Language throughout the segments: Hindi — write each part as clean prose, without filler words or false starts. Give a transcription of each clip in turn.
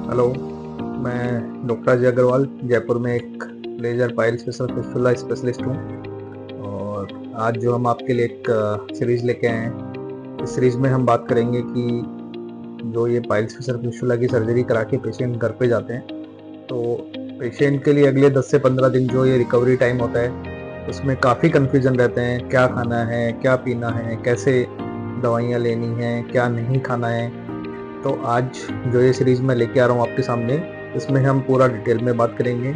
हेलो, मैं डॉक्टर अजय अग्रवाल जयपुर में एक लेजर पाइल्स फिस्टुला स्पेशलिस्ट हूँ। और आज जो हम आपके लिए एक सीरीज़ लेके आए हैं, इस सीरीज़ में हम बात करेंगे कि जो ये पाइल्स फिस्टुला की सर्जरी करा के पेशेंट घर पे जाते हैं, तो पेशेंट के लिए अगले 10 से 15 दिन जो ये रिकवरी टाइम होता है, उसमें काफ़ी कन्फ्यूज़न रहते हैं। क्या खाना है, क्या पीना है, कैसे दवाइयाँ लेनी हैं, क्या नहीं खाना है। तो आज जो ये सीरीज़ मैं लेके आ रहा हूँ आपके सामने, इसमें हम पूरा डिटेल में बात करेंगे।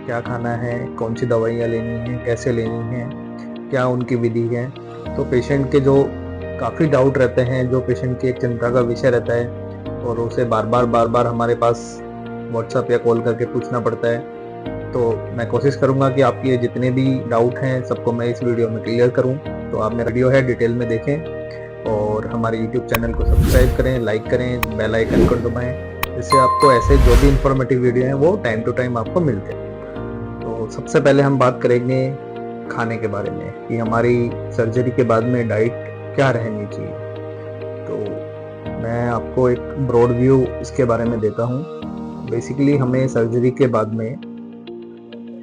क्या खाना है, कौन सी दवाइयाँ लेनी हैं, कैसे लेनी हैं, क्या उनकी विधि है। तो पेशेंट के जो काफ़ी डाउट रहते हैं, जो पेशेंट की एक चिंता का विषय रहता है और उसे बार बार हमारे पास व्हाट्सएप या कॉल करके पूछना पड़ता है। तो मैं कोशिश करूँगा कि आपके ये जितने भी डाउट हैं सबको मैं इस वीडियो में क्लियर करूँ। तो आप मेरा वीडियो है डिटेल में देखें और हमारे YouTube चैनल को सब्सक्राइब करें, लाइक करें, बेल आइकन को दबाएं, जिससे आपको ऐसे जो भी इंफॉर्मेटिव वीडियो हैं वो टाइम टू टाइम आपको मिलते हैं। तो सबसे पहले हम बात करेंगे खाने के बारे में कि हमारी सर्जरी के बाद में डाइट क्या रहनी चाहिए। तो मैं आपको एक ब्रॉड व्यू इसके बारे में देता हूँ। बेसिकली हमें सर्जरी के बाद में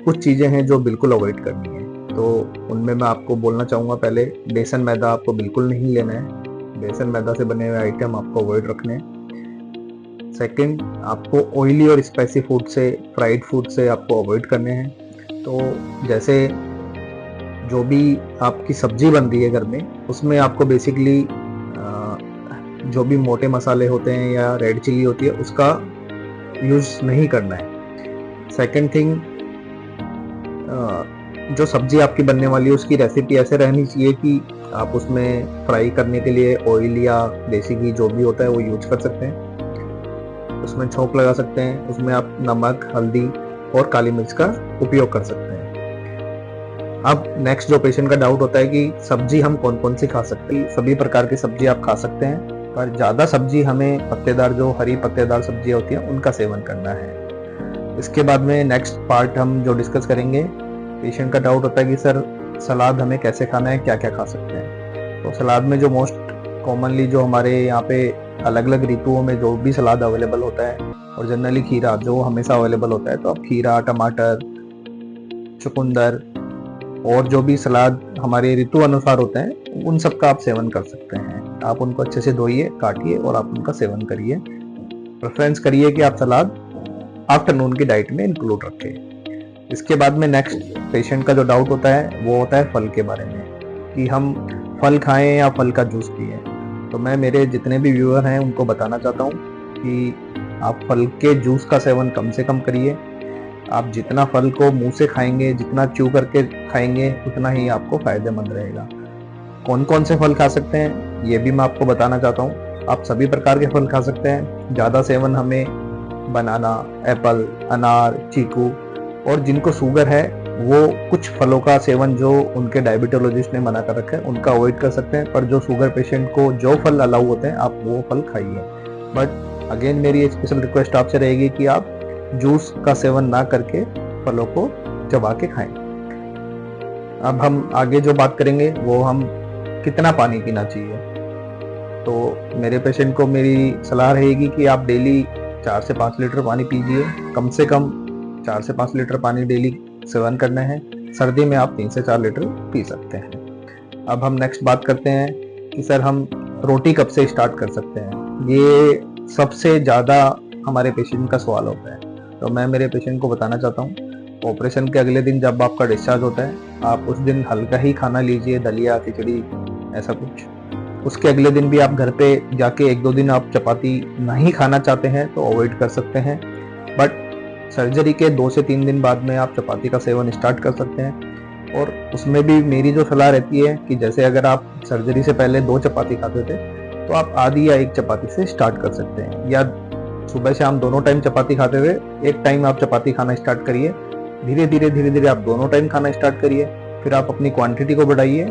कुछ चीज़ें हैं जो बिल्कुल अवॉइड करनी है। तो उनमें मैं आपको बोलना चाहूँगा, पहले बेसन मैदा आपको बिल्कुल नहीं लेना है। बेसन मैदा से बने हुए आइटम आपको अवॉइड रखने हैं। सेकंड, आपको ऑयली और स्पाइसी फूड से, फ्राइड फूड से आपको अवॉइड करने हैं। तो जैसे जो भी आपकी सब्जी बन रही है घर में, उसमें आपको बेसिकली जो भी मोटे मसाले होते हैं या रेड चिली होती है, उसका यूज़ नहीं करना है। सेकंड थिंग, जो सब्जी आपकी बनने वाली है उसकी रेसिपी ऐसे रहनी चाहिए कि आप उसमें फ्राई करने के लिए ऑयल या देसी घी जो भी होता है वो यूज कर सकते हैं, उसमें छोंक लगा सकते हैं, उसमें आप नमक, हल्दी और काली मिर्च का उपयोग कर सकते हैं। अब नेक्स्ट जो पेशेंट का डाउट होता है कि सब्जी हम कौन कौन सी खा सकते हैं। सभी प्रकार की सब्जी आप खा सकते हैं, पर ज़्यादा सब्जी हमें पत्तेदार, जो हरी पत्तेदार सब्जियाँ होती हैं उनका सेवन करना है। इसके बाद में नेक्स्ट पार्ट हम जो डिस्कस करेंगे, पेशेंट का डाउट होता है कि सर सलाद हमें कैसे खाना है, क्या क्या खा सकते हैं। तो सलाद में जो मोस्ट कॉमनली जो हमारे यहाँ पे अलग अलग ऋतुओं में जो भी सलाद अवेलेबल होता है, और जनरली खीरा जो हमेशा अवेलेबल होता है, तो आप खीरा, टमाटर, चुकंदर और जो भी सलाद हमारे ऋतु अनुसार होते हैं उन सब का आप सेवन कर सकते हैं। आप उनको अच्छे से धोइए, काटिए और आप उनका सेवन करिए। प्रेफरेंस करिए कि आप सलाद आफ्टरनून की डाइट में इंक्लूड रखें। इसके बाद में नेक्स्ट पेशेंट का जो डाउट होता है वो होता है फल के बारे में, कि हम फल खाएं या फल का जूस पिए। तो मैं मेरे जितने भी व्यूअर हैं उनको बताना चाहता हूँ कि आप फल के जूस का सेवन कम से कम करिए। आप जितना फल को मुंह से खाएंगे, जितना च्यू करके खाएंगे, उतना ही आपको फायदेमंद रहेगा। कौन कौन से फल खा सकते हैं ये भी मैं आपको बताना चाहता हूँ। आप सभी प्रकार के फल खा सकते हैं। ज़्यादा सेवन हमें बनाना, एप्पल, अनार, चीकू, और जिनको शुगर है वो कुछ फलों का सेवन जो उनके डायबिटोलॉजिस्ट ने मना कर रखा है उनका अवॉइड कर सकते हैं। पर जो शुगर पेशेंट को जो फल अलाउ होते हैं आप वो फल खाइए। बट अगेन मेरी स्पेशल रिक्वेस्ट आपसे रहेगी कि आप जूस का सेवन ना करके फलों को चबा के खाएं। अब हम आगे जो बात करेंगे वो हम कितना पानी पीना चाहिए। तो मेरे पेशेंट को मेरी सलाह रहेगी कि आप डेली 4 से 5 लीटर पानी पीजिए। कम से कम 4 से 5 लीटर पानी डेली सेवन करना है। सर्दी में आप 3 से 4 लीटर पी सकते हैं। अब हम नेक्स्ट बात करते हैं कि सर हम रोटी कब से स्टार्ट कर सकते हैं। ये सबसे ज़्यादा हमारे पेशेंट का सवाल होता है। तो मैं मेरे पेशेंट को बताना चाहता हूँ, ऑपरेशन के अगले दिन जब आपका डिस्चार्ज होता है, आप उस दिन हल्का ही खाना लीजिए, दलिया, खिचड़ी, ऐसा कुछ। उसके अगले दिन भी आप घर पे जाके 1-2 दिन आप चपाती नहीं खाना चाहते हैं तो अवॉइड कर सकते हैं। बट सर्जरी के 2 से 3 दिन बाद में आप चपाती का सेवन स्टार्ट कर सकते हैं। और उसमें भी मेरी जो सलाह रहती है कि जैसे अगर आप सर्जरी से पहले 2 चपाती खाते थे तो आप आधी या 1 चपाती से स्टार्ट कर सकते हैं, या सुबह शाम दोनों टाइम चपाती खाते हुए एक टाइम आप चपाती खाना स्टार्ट करिए। धीरे धीरे आप दोनों टाइम खाना स्टार्ट करिए। फिर आप अपनी क्वांटिटी को बढ़ाइए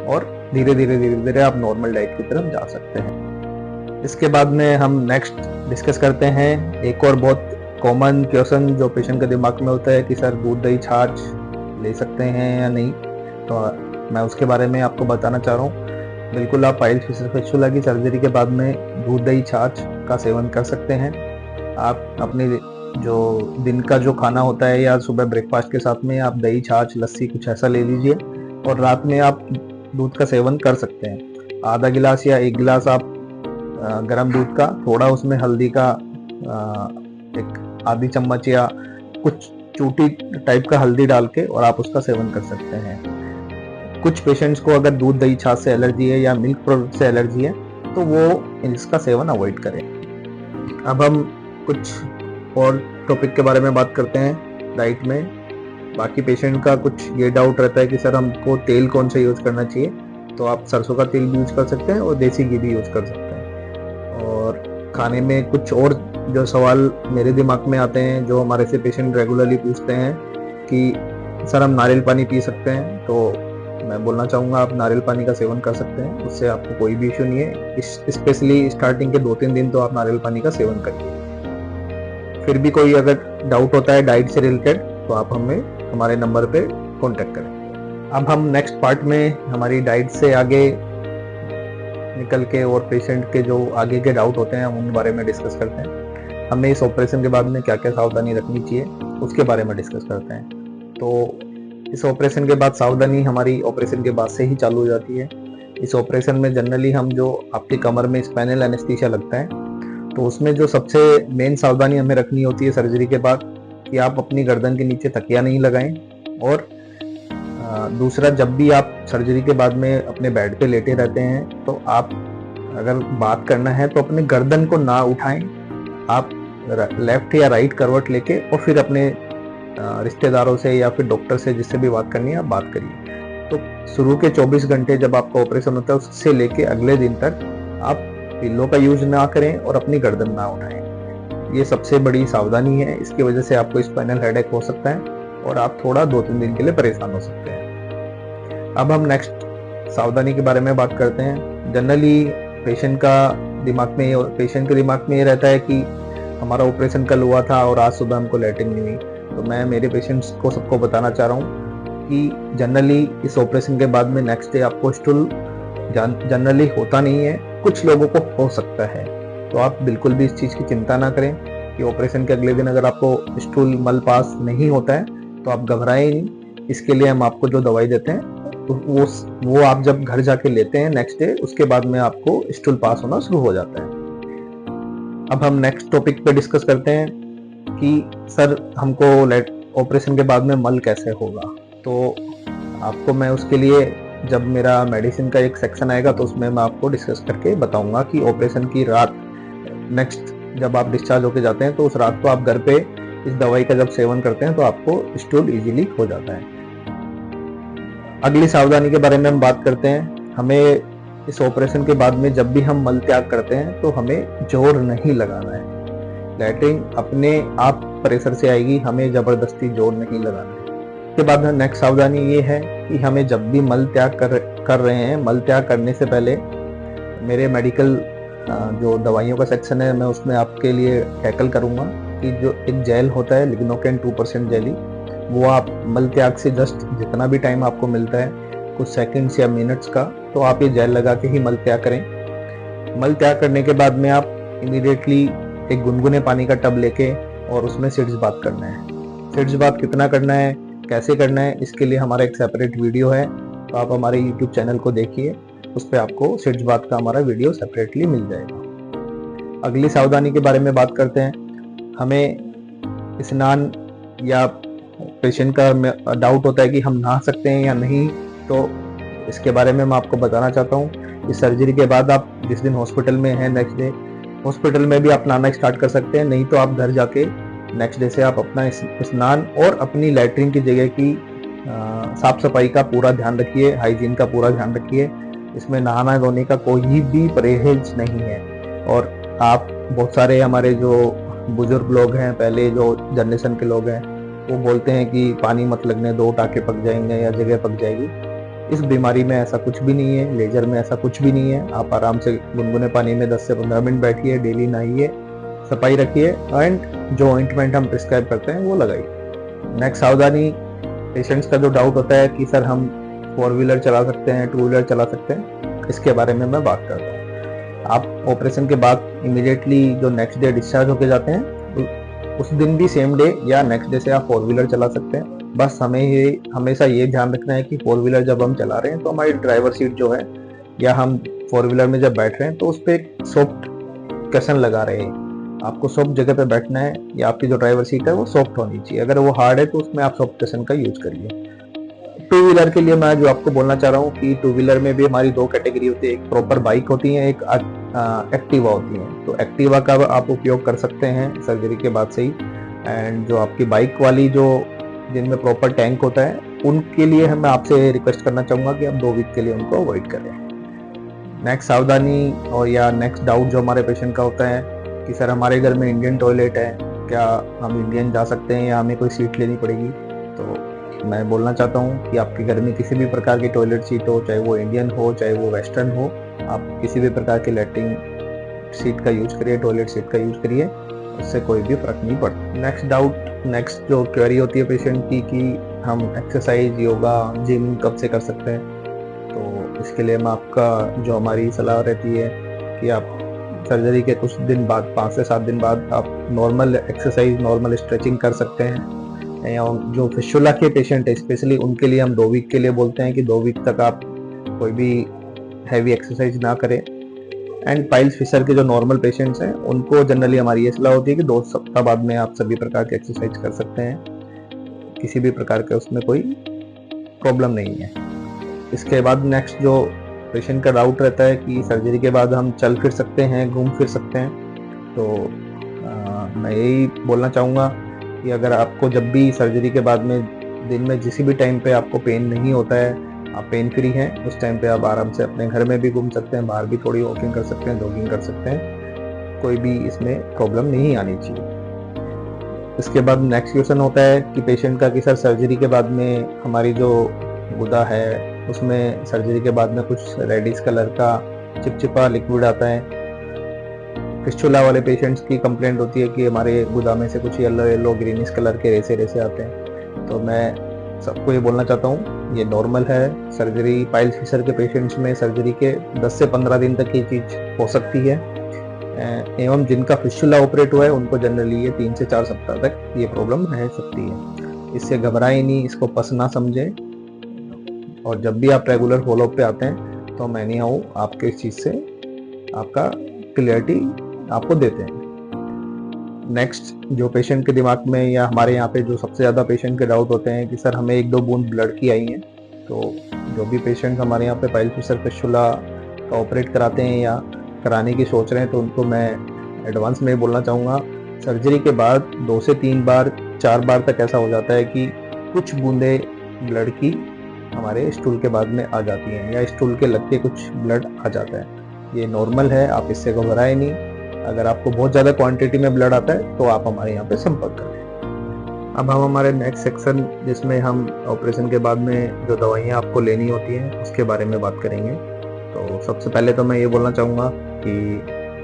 और धीरे धीरे आप नॉर्मल डाइट की तरफ जा सकते हैं। इसके बाद में हम नेक्स्ट डिस्कस करते हैं एक और बहुत कॉमन क्वेश्चन जो पेशेंट के दिमाग में होता है कि सर दूध, दही, छाछ ले सकते हैं या नहीं। तो मैं उसके बारे में आपको बताना चाह रहा हूँ। बिल्कुल आप पाइल्स फिस्टुला की सर्जरी के बाद में दूध, दही, छाछ का सेवन कर सकते हैं। आप अपने जो दिन का जो खाना होता है या सुबह ब्रेकफास्ट के साथ में आप दही, छाछ, लस्सी कुछ ऐसा ले लीजिए, और रात में आप दूध का सेवन कर सकते हैं। आधा गिलास या 1 गिलास आप गर्म दूध का, थोड़ा उसमें हल्दी का एक आधी चम्मच या कुछ चूटी टाइप का हल्दी डाल के और आप उसका सेवन कर सकते हैं। कुछ पेशेंट्स को अगर दूध, दही, छाछ से एलर्जी है या मिल्क प्रोडक्ट से एलर्जी है तो वो इसका सेवन अवॉइड करें। अब हम कुछ और टॉपिक के बारे में बात करते हैं डाइट में। बाकी पेशेंट का कुछ ये डाउट रहता है कि सर हमको तेल कौन सा यूज़ करना चाहिए, तो आप सरसों का तेल भी यूज़ कर सकते हैं और देसी घी भी यूज़ कर सकते हैं। और खाने में कुछ और जो सवाल मेरे दिमाग में आते हैं, जो हमारे से पेशेंट रेगुलरली पूछते हैं कि सर हम नारियल पानी पी सकते हैं, तो मैं बोलना चाहूँगा आप नारियल पानी का सेवन कर सकते हैं, उससे आपको कोई भी इशू नहीं है। स्पेशली स्टार्टिंग के 2-3 दिन तो आप नारियल पानी का सेवन करिए। फिर भी कोई अगर डाउट होता है डाइट से रिलेटेड तो आप हमें हमारे नंबर पे कांटेक्ट करें। अब हम नेक्स्ट पार्ट में हमारी डाइट से आगे निकल के और पेशेंट के जो आगे के डाउट होते हैं हम उन बारे में डिस्कस करते हैं। हमें इस ऑपरेशन के बाद में क्या क्या सावधानी रखनी चाहिए उसके बारे में डिस्कस करते हैं। तो इस ऑपरेशन के बाद सावधानी हमारी ऑपरेशन के बाद से ही चालू हो जाती है। इस ऑपरेशन में जनरली हम जो आपकी कमर में स्पाइनल एनेस्थीसिया लगता है, तो उसमें जो सबसे मेन सावधानी हमें रखनी होती है सर्जरी के बाद कि आप अपनी गर्दन के नीचे तकिया नहीं लगाएं, और दूसरा जब भी आप सर्जरी के बाद में अपने बेड पे लेटे रहते हैं तो आप अगर बात करना है तो अपने गर्दन को ना उठाएं, आप लेफ्ट या राइट करवट लेके और फिर अपने रिश्तेदारों से या फिर डॉक्टर से जिससे भी बात करनी है आप बात करिए। तो शुरू के 24 घंटे जब आपका ऑपरेशन होता है उससे लेके अगले दिन तक आप पिल्लो का यूज ना करें और अपनी गर्दन ना उठाएं। ये सबसे बड़ी सावधानी है, इसकी वजह से आपको स्पाइनल हेडेक हो सकता है और आप थोड़ा 2-3 दिन के लिए परेशान हो सकते हैं। अब हम नेक्स्ट सावधानी के बारे में बात करते हैं। जनरली पेशेंट के दिमाग में ये रहता है कि हमारा ऑपरेशन कल हुआ था और आज सुबह हमको लैट्रिन नहीं हुई। तो मैं मेरे पेशेंट्स को सबको बताना चाह रहा हूँ कि जनरली इस ऑपरेशन के बाद में नेक्स्ट डे आपको स्टूल जनरली होता नहीं है, कुछ लोगों को हो सकता है। तो आप बिल्कुल भी इस चीज़ की चिंता ना करें कि ऑपरेशन के अगले दिन अगर आपको स्टूल मल पास नहीं होता है तो आप घबराएं नहीं। इसके लिए हम आपको जो दवाई देते हैं वो आप जब घर जाके लेते हैं नेक्स्ट डे, उसके बाद में आपको स्टूल पास होना शुरू हो जाता है। अब हम नेक्स्ट टॉपिक पे डिस्कस करते हैं कि सर हमको ऑपरेशन के बाद में मल कैसे होगा। तो आपको मैं उसके लिए जब मेरा मेडिसिन का एक सेक्शन आएगा तो उसमें मैं आपको डिस्कस करके बताऊंगा कि ऑपरेशन की रात नेक्स्ट जब आप डिस्चार्ज होके जाते हैं तो उस रात को आप घर पे इस दवाई का जब सेवन करते हैं तो आपको स्टूल इजीली हो जाता है। अगली सावधानी के बारे में हम बात करते हैं। हमें इस ऑपरेशन के बाद में जब भी हम मल त्याग करते हैं तो हमें जोर नहीं लगाना है। लैट्रिन अपने आप प्रेशर से आएगी, हमें जबरदस्ती जोर नहीं लगाना है। उसके बाद नेक्स्ट सावधानी ये है कि हमें जब भी मल त्याग कर रहे हैं, मल त्याग करने से पहले मेरे मेडिकल जो दवाइयों का सेक्शन है मैं उसमें आपके लिए टैकल करूंगा कि जो एक जेल होता है लिग्नोकेन 2% जेली, वो आप मल त्याग से जस्ट जितना भी टाइम आपको मिलता है कुछ सेकंड्स या मिनट्स का, तो आप ये जेल लगा के ही मल त्याग करें। मल त्याग करने के बाद में आप इमीडिएटली एक गुनगुने पानी का टब लेके और उसमें सिड्स बात करना है। सिड्स बात कितना करना है, कैसे करना है, इसके लिए हमारा एक सेपरेट वीडियो है, तो आप हमारे YouTube चैनल को देखिए, उस पर आपको सिड्स बात का हमारा वीडियो सेपरेटली मिल जाएगा। अगली सावधानी के बारे में बात करते हैं। हमें स्नान या पेशेंट का डाउट होता है कि हम नहा सकते हैं या नहीं, तो इसके बारे में मैं आपको बताना चाहता हूँ। इस सर्जरी के बाद आप जिस दिन हॉस्पिटल में हैं नेक्स्ट डे हॉस्पिटल में भी आप नहाना स्टार्ट कर सकते हैं, नहीं तो आप घर जाके नेक्स्ट डे से आप अपना स्नान और अपनी लैट्रिन की जगह की साफ सफाई का पूरा ध्यान रखिए, हाइजीन का पूरा ध्यान रखिए। इसमें नहाना धोने का कोई भी परहेज नहीं है। और आप बहुत सारे हमारे जो बुजुर्ग लोग हैं, पहले जो जनरेशन के लोग हैं, वो बोलते हैं कि पानी मत लगने दो, टाके पक जाएंगे या जगह पक जाएगी। इस बीमारी में ऐसा कुछ भी नहीं है, लेजर में ऐसा कुछ भी नहीं है। आप आराम से गुनगुने पानी में 10 से 15 मिनट बैठिए, डेली नहाइए, सफाई रखिए एंड जो ऑइंटमेंट हम प्रिस्क्राइब करते हैं वो लगाइए। नेक्स्ट सावधानी, पेशेंट्स का जो डाउट होता है कि सर हम 4 व्हीलर चला सकते हैं, 2 व्हीलर चला सकते हैं, इसके बारे में मैं बात करता हूँ। आप ऑपरेशन के बाद इमीडिएटली जो नेक्स्ट डे डिस्चार्ज होके जाते हैं उस दिन भी सेम डे या नेक्स्ट डे से आप 4 व्हीलर चला सकते हैं। बस हमें ये हमेशा ये ध्यान रखना है कि 4 व्हीलर जब हम चला रहे हैं तो हमारी ड्राइवर सीट जो है या हम 4 व्हीलर में जब बैठ रहे हैं तो उस पर एक सॉफ्ट कशन लगा रहे हैं। आपको सॉफ्ट जगह पे बैठना है या आपकी जो ड्राइवर सीट है वो सॉफ्ट होनी चाहिए। अगर वो हार्ड है तो उसमें आप सॉफ्ट कशन का यूज करिए। 2 व्हीलर के लिए मैं जो आपको बोलना चाह रहा हूँ कि 2 व्हीलर में भी हमारी 2 कैटेगरी होती है, एक प्रॉपर बाइक होती है, एक एक्टिवा होती है। तो एक्टिवा का आप उपयोग कर सकते हैं सर्जरी के बाद से ही। एंड जो आपकी बाइक वाली जो जिनमें प्रॉपर टैंक होता है उनके लिए मैं आपसे रिक्वेस्ट करना चाहूँगा कि आप 2 वीक के लिए उनको अवॉइड करें। नेक्स्ट सावधानी और या नेक्स्ट डाउट जो हमारे पेशेंट का होता है कि सर हमारे घर में इंडियन टॉयलेट है, क्या हम इंडियन जा सकते हैं या हमें कोई सीट लेनी पड़ेगी? तो मैं बोलना चाहता हूँ कि आपके घर में किसी भी प्रकार की टॉयलेट सीट हो, चाहे वो इंडियन हो चाहे वो वेस्टर्न हो, आप किसी भी प्रकार की लैट्रिन सीट का यूज करिए, टॉयलेट सीट का यूज करिए, उससे कोई भी फर्क नहीं पड़ता। नेक्स्ट जो क्वेरी होती है पेशेंट की कि हम एक्सरसाइज, योगा, जिम कब से कर सकते हैं? तो इसके लिए मैं आपका जो हमारी सलाह रहती है कि आप सर्जरी के कुछ दिन बाद 5 से 7 दिन बाद आप नॉर्मल एक्सरसाइज, नॉर्मल स्ट्रेचिंग कर सकते हैं। या जो फिस्टुला के पेशेंट है स्पेशली उनके लिए हम 2 वीक के लिए बोलते हैं कि 2 वीक तक आप कोई भी हैवी एक्सरसाइज ना करें। एंड पाइल्स फिशर के जो नॉर्मल पेशेंट्स हैं उनको जनरली हमारी ये सलाह होती है कि 2 सप्ताह बाद में आप सभी प्रकार के एक्सरसाइज कर सकते हैं, किसी भी प्रकार के उसमें कोई प्रॉब्लम नहीं है। इसके बाद नेक्स्ट जो पेशेंट का डाउट रहता है कि सर्जरी के बाद हम चल फिर सकते हैं, घूम फिर सकते हैं, तो मैं यही बोलना चाहूँगा कि अगर आपको जब भी सर्जरी के बाद में दिन में जिस भी टाइम पे आपको पेन नहीं होता है, आप पेन फ्री हैं, उस टाइम पे आप आराम से अपने घर में भी घूम सकते हैं, बाहर भी थोड़ी वॉकिंग कर सकते हैं, जॉगिंग कर सकते हैं, कोई भी इसमें प्रॉब्लम नहीं आनी चाहिए। इसके बाद नेक्स्ट क्वेश्चन होता है कि पेशेंट का कि सर सर्जरी के बाद में हमारी जो गुदा है उसमें सर्जरी के बाद में कुछ रेडिश कलर का चिपचिपा लिक्विड आता है। फिस्टुला वाले पेशेंट्स की कंप्लेंट होती है कि हमारे गुदा में से कुछ येलो येलो ग्रीनिश कलर के रेसे रेसे आते हैं। तो मैं सबको ये बोलना चाहता हूँ ये नॉर्मल है। सर्जरी पाइल्स फिशर के पेशेंट्स में सर्जरी के 10 से 15 दिन तक ये चीज़ हो सकती है, एवं जिनका फिस्टुला ऑपरेट हुआ है उनको जनरली ये 3 से 4 सप्ताह तक ये प्रॉब्लम रह सकती है। इससे घबराएं नहीं, इसको पस ना समझें, और जब भी आप रेगुलर फॉलोअप पे आते हैं तो मैं नहीं आऊँ आपके इस चीज़ से आपका क्लियरिटी आपको देते हैं। नेक्स्ट जो पेशेंट के दिमाग में या हमारे यहाँ पे जो सबसे ज़्यादा पेशेंट के डाउट होते हैं कि सर हमें 1-2 बूंद ब्लड की आई हैं। तो जो भी पेशेंट हमारे यहाँ पे पाइल्स फिशर फिस्टुला का ऑपरेट कराते हैं या कराने की सोच रहे हैं तो उनको मैं एडवांस में बोलना चाहूँगा, सर्जरी के बाद 2 से 3 बार 4 बार तक ऐसा हो जाता है कि कुछ बूंदे ब्लड की हमारे स्टूल के बाद में आ जाती हैं या स्टूल के लग के कुछ ब्लड आ जाता है। ये नॉर्मल है, आप इससे घबराएं नहीं। अगर आपको बहुत ज़्यादा क्वांटिटी में ब्लड आता है तो आप हमारे यहाँ पे संपर्क करें। अब हम हमारे नेक्स्ट सेक्शन जिसमें हम ऑपरेशन के बाद में जो दवाइयाँ आपको लेनी होती हैं उसके बारे में बात करेंगे। तो सबसे पहले तो मैं ये बोलना चाहूँगा कि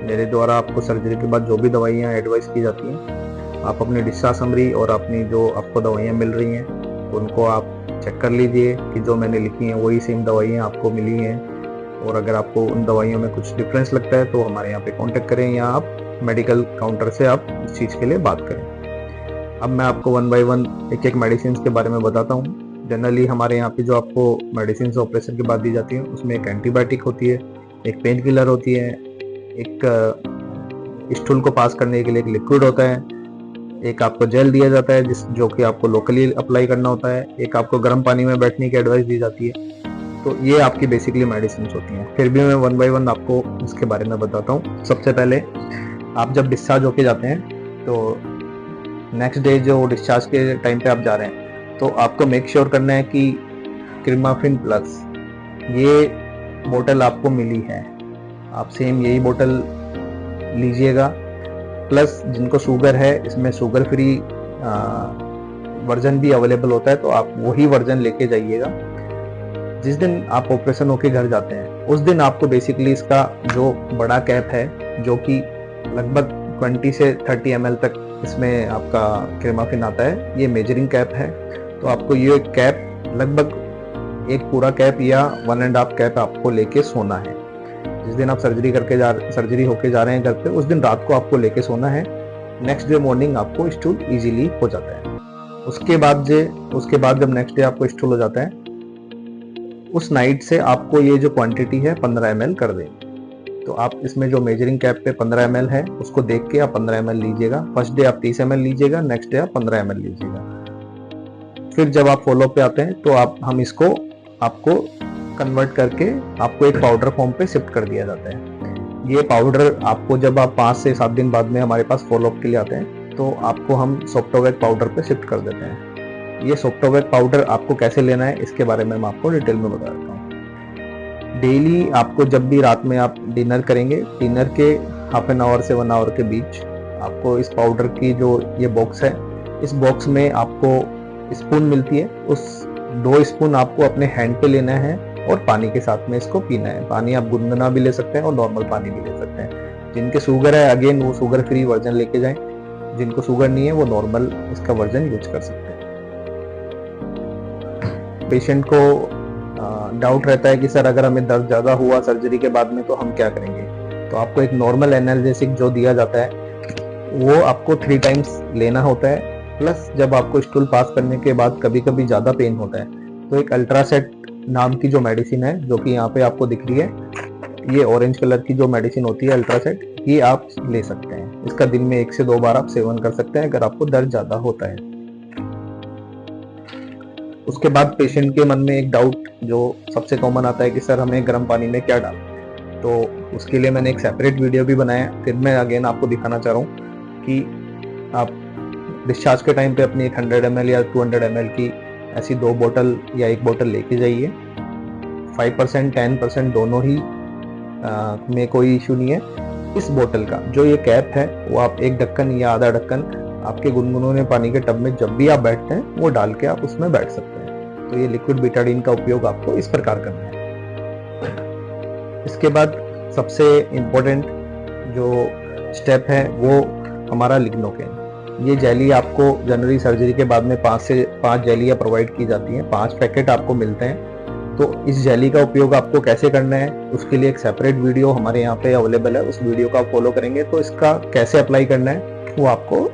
मेरे द्वारा आपको सर्जरी के बाद जो भी दवाइयाँ एडवाइस की जाती हैं, आप अपनी डिस्चार्ज समरी और अपनी जो आपको दवाइयाँ मिल रही हैं उनको आप चेक कर लीजिए कि जो मैंने लिखी हैं वही सेम दवाइयाँ आपको मिली हैं, और अगर आपको उन दवाइयों में कुछ डिफरेंस लगता है तो हमारे यहाँ पे कांटेक्ट करें या आप मेडिकल काउंटर से आप इस चीज़ के लिए बात करें। अब मैं आपको 1 बाय 1 एक मेडिसिन के बारे में बताता हूँ। जनरली हमारे यहाँ पे जो आपको मेडिसिन ऑपरेशन के बाद दी जाती है उसमें एक एंटीबायोटिक होती है, एक पेन किलर होती है, एक स्टूल को पास करने के लिए एक लिक्विड होता है, एक आपको जेल दिया जाता है जो कि आपको लोकली अप्लाई करना होता है, एक आपको गर्म पानी में बैठने की एडवाइस दी जाती है। तो ये आपकी बेसिकली मेडिसिन होती हैं। फिर भी मैं 1 बाय 1 आपको इसके बारे में बताता हूँ। सबसे पहले आप जब डिस्चार्ज होके जाते हैं तो नेक्स्ट डे जो डिस्चार्ज के टाइम पे आप जा रहे हैं तो आपको मेक श्योर करना है कि क्रीमाफिन प्लस ये बोतल आपको मिली है, आप सेम यही बोतल लीजिएगा। प्लस जिनको शुगर है इसमें शुगर फ्री वर्जन भी अवेलेबल होता है, तो आप वही वर्जन लेके जाइएगा। जिस दिन आप ऑपरेशन होके घर जाते हैं उस दिन आपको बेसिकली इसका जो बड़ा कैप है जो कि लगभग 20 से 30 ml तक इसमें आपका क्रीमाफिन आता है, ये मेजरिंग कैप है। तो आपको ये कैप लगभग एक पूरा कैप या 1.5 कैप आपको लेके सोना है। जिस दिन आप सर्जरी होके जा रहे हैं घर पे उस दिन रात को आपको लेके सोना है। नेक्स्ट डे मॉर्निंग आपको स्टूल इजीली हो जाता है। उसके बाद जब नेक्स्ट डे आपको स्टूल हो जाता है, उस नाइट से आपको ये जो क्वांटिटी है 15 ml कर देंगे। तो आप इसमें जो मेजरिंग कैप पे 15 ml है उसको देख के आप 15 ml लीजिएगा। फर्स्ट डे आप 30 ml लीजिएगा, नेक्स्ट डे आप 15 ml लीजिएगा। फिर जब आप फॉलो पे आते हैं तो हम इसको आपको कन्वर्ट करके आपको एक पाउडर फॉर्म पे शिफ्ट कर दिया जाता है। ये पाउडर आपको जब आप 5 से 7 दिन बाद में हमारे पास फॉलो अप के लिए आते हैं तो आपको हम सॉफ्टवेयर पाउडर पे शिफ्ट कर देते हैं। ये सॉफ्टवेयर पाउडर आपको कैसे लेना है इसके बारे में मैं आपको डिटेल में बता देता हूँ। डेली आपको जब भी रात में आप डिनर करेंगे, डिनर के हाफ एन आवर से 1 आवर के बीच आपको इस पाउडर की जो ये बॉक्स है, इस बॉक्स में आपको स्पून मिलती है। उस 2 स्पून आपको अपने हैंड पे लेना है और पानी के साथ में इसको पीना है। पानी आप गुनगुना भी ले सकते हैं और नॉर्मल पानी भी ले सकते हैं। जिनके शुगर है अगेन वो शुगर फ्री वर्जन लेके जाएं, जिनको शुगर नहीं है वो नॉर्मल इसका वर्जन यूज कर सकते हैं। पेशेंट को डाउट रहता है कि सर अगर हमें दर्द ज़्यादा हुआ सर्जरी के बाद में तो हम क्या करेंगे, तो आपको एक नॉर्मल एनाल्जेसिक जो दिया जाता है वो आपको 3 टाइम्स लेना होता है। प्लस जब आपको स्टूल पास करने के बाद कभी कभी ज़्यादा पेन होता है तो एक अल्ट्रासेट नाम की जो मेडिसिन है, जो कि यहाँ पे आपको दिख रही है, ये ऑरेंज कलर की जो मेडिसिन होती है अल्ट्रासेट, ये आप ले सकते हैं। इसका दिन में 1 से 2 बार आप सेवन कर सकते हैं अगर आपको दर्द ज़्यादा होता है। उसके बाद पेशेंट के मन में एक डाउट जो सबसे कॉमन आता है कि सर हमें गर्म पानी में क्या डालना, तो उसके लिए मैंने एक सेपरेट वीडियो भी बनाया। फिर मैं अगेन आपको दिखाना चाह रहा हूँ कि आप डिस्चार्ज के टाइम पे अपनी 100 ml या 200 ml की ऐसी 2 बोतल या 1 बोतल लेके जाइए। 5% 10% दोनों ही में कोई इशू नहीं है। इस बोतल का जो ये कैप है वो आप 1 ढक्कन या आधा ढक्कन आपके गुनगुने पानी के टब में जब भी आप बैठते हैं वो डाल के आप उसमें बैठ सकते हैं। तो ये लिक्विड बीटाडीन का उपयोग आपको इस प्रकार करना है। इसके बाद सबसे इम्पोर्टेंट जो स्टेप है वो हमारा लिग्नोकेन। ये जेली आपको जनरली सर्जरी के बाद में 5 से 5 जेलियाँ प्रोवाइड की जाती हैं, 5 पैकेट आपको मिलते हैं। तो इस जेली का उपयोग आपको कैसे करना है उसके लिए एक सेपरेट वीडियो हमारे यहाँ पे अवेलेबल है। उस वीडियो को आप फॉलो करेंगे तो इसका कैसे अप्लाई करना है वो आपको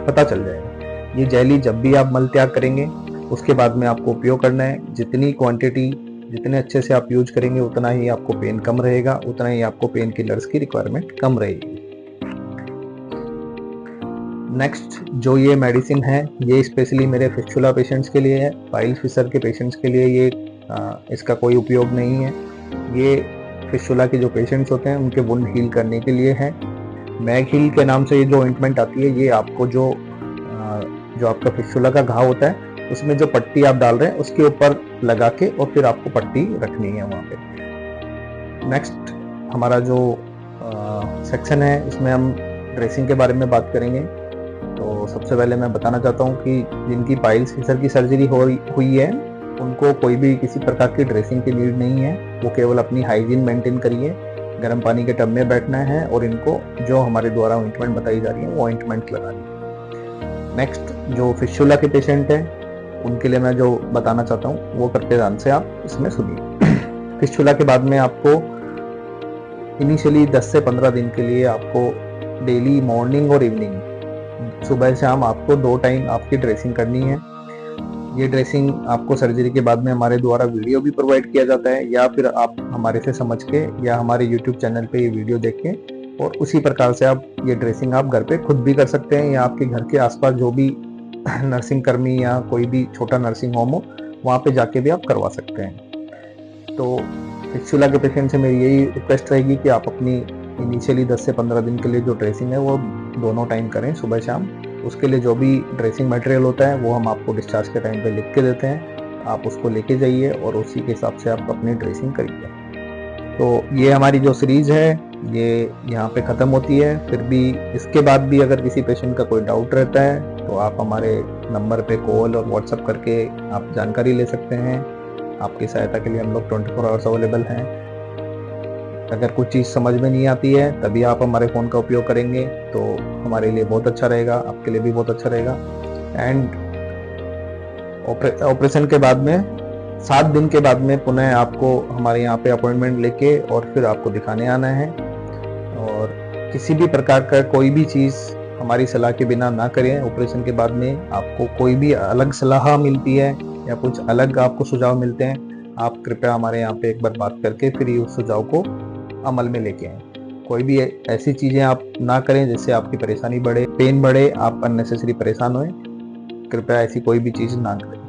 पता चल जाएगा। ये जेली जब भी आप मल त्याग करेंगे उसके बाद में आपको उपयोग करना है। जितनी क्वांटिटी जितने अच्छे से आप यूज करेंगे उतना ही आपको पेन कम रहेगा, उतना ही आपको पेन किलर्स की रिक्वायरमेंट कम रहेगी। नेक्स्ट जो ये मेडिसिन है ये स्पेशली मेरे फिस्चुला पेशेंट्स के लिए है। पाइल फिशर के पेशेंट्स के लिए ये इसका कोई उपयोग नहीं है। ये फिस्चुला के जो पेशेंट्स होते हैं उनके वुंड हील करने के लिए है। मैग हील के नाम से ये जो ऑइंटमेंट आती है ये आपको जो आपका फिस्चुला का घाव होता है उसमें जो पट्टी आप डाल रहे हैं उसके ऊपर लगा के और फिर आपको पट्टी रखनी है वहाँ पे। नेक्स्ट हमारा जो सेक्शन है इसमें हम ड्रेसिंग के बारे में बात करेंगे। तो सबसे पहले मैं बताना चाहता हूँ कि जिनकी पाइल्स फिशर की सर्जरी हुई है उनको कोई भी किसी प्रकार की ड्रेसिंग की नीड नहीं है। वो केवल अपनी हाइजीन मेंटेन करिए, गर्म पानी के टब में बैठना है और इनको जो हमारे द्वारा ऑइंटमेंट बताई जा रही है वो ऑइंटमेंट लगानी है। नेक्स्ट जो फिस्चुला के पेशेंट हैं उनके लिए मैं जो बताना चाहता हूँ वो करते ध्यान से आप इसमें सुनिए। फिस्चुला के बाद में आपको इनिशियली 10 से 15 दिन के लिए आपको डेली मॉर्निंग और इवनिंग सुबह शाम आपको 2 टाइम आपकी ड्रेसिंग करनी है। ये ड्रेसिंग आपको सर्जरी के बाद में हमारे द्वारा वीडियो भी प्रोवाइड किया जाता है या फिर आप हमारे से समझ के या हमारे YouTube चैनल पे ये वीडियो देख के और उसी प्रकार से आप ये ड्रेसिंग आप घर पे खुद भी कर सकते हैं या आपके घर के आसपास जो भी नर्सिंग कर्मी या कोई भी छोटा नर्सिंग होम हो वहाँ पे जाके भी आप करवा सकते हैं। तो फिस्चुला के पेशेंट से मेरी यही रिक्वेस्ट रहेगी कि आप अपनी इनिशियली 10 से 15 दिन के लिए जो ड्रेसिंग है वो दोनों टाइम करें सुबह शाम। उसके लिए जो भी ड्रेसिंग मटेरियल होता है वो हम आपको डिस्चार्ज के टाइम पे लिख के देते हैं। आप उसको लेके जाइए और उसी के हिसाब से आप अपनी ड्रेसिंग करिए। तो ये हमारी जो सीरीज़ है ये यहाँ पे ख़त्म होती है। फिर भी इसके बाद भी अगर किसी पेशेंट का कोई डाउट रहता है तो आप हमारे नंबर पे कॉल और व्हाट्सएप करके आप जानकारी ले सकते हैं। आपकी सहायता के लिए हम लोग 24 आवर्स अवेलेबल हैं। अगर कुछ चीज़ समझ में नहीं आती है तभी आप हमारे फ़ोन का उपयोग करेंगे तो हमारे लिए बहुत अच्छा रहेगा, आपके लिए भी बहुत अच्छा रहेगा। एंड ऑपरेशन के बाद में 7 दिन के बाद में पुनः आपको हमारे यहाँ पे अपॉइंटमेंट लेके और फिर आपको दिखाने आना है। और किसी भी प्रकार का कोई भी चीज़ हमारी सलाह के बिना ना करें। ऑपरेशन के बाद में आपको कोई भी अलग सलाह मिलती है या कुछ अलग आपको सुझाव मिलते हैं, आप कृपया हमारे यहाँ पे एक बार बात करके फिर ही उस सुझाव को अमल में लेके आएं। कोई भी ऐसी चीज़ें आप ना करें जिससे आपकी परेशानी बढ़े, पेन बढ़े, आप अननेसेसरी परेशान होएं। कृपया ऐसी कोई भी चीज़ ना करें।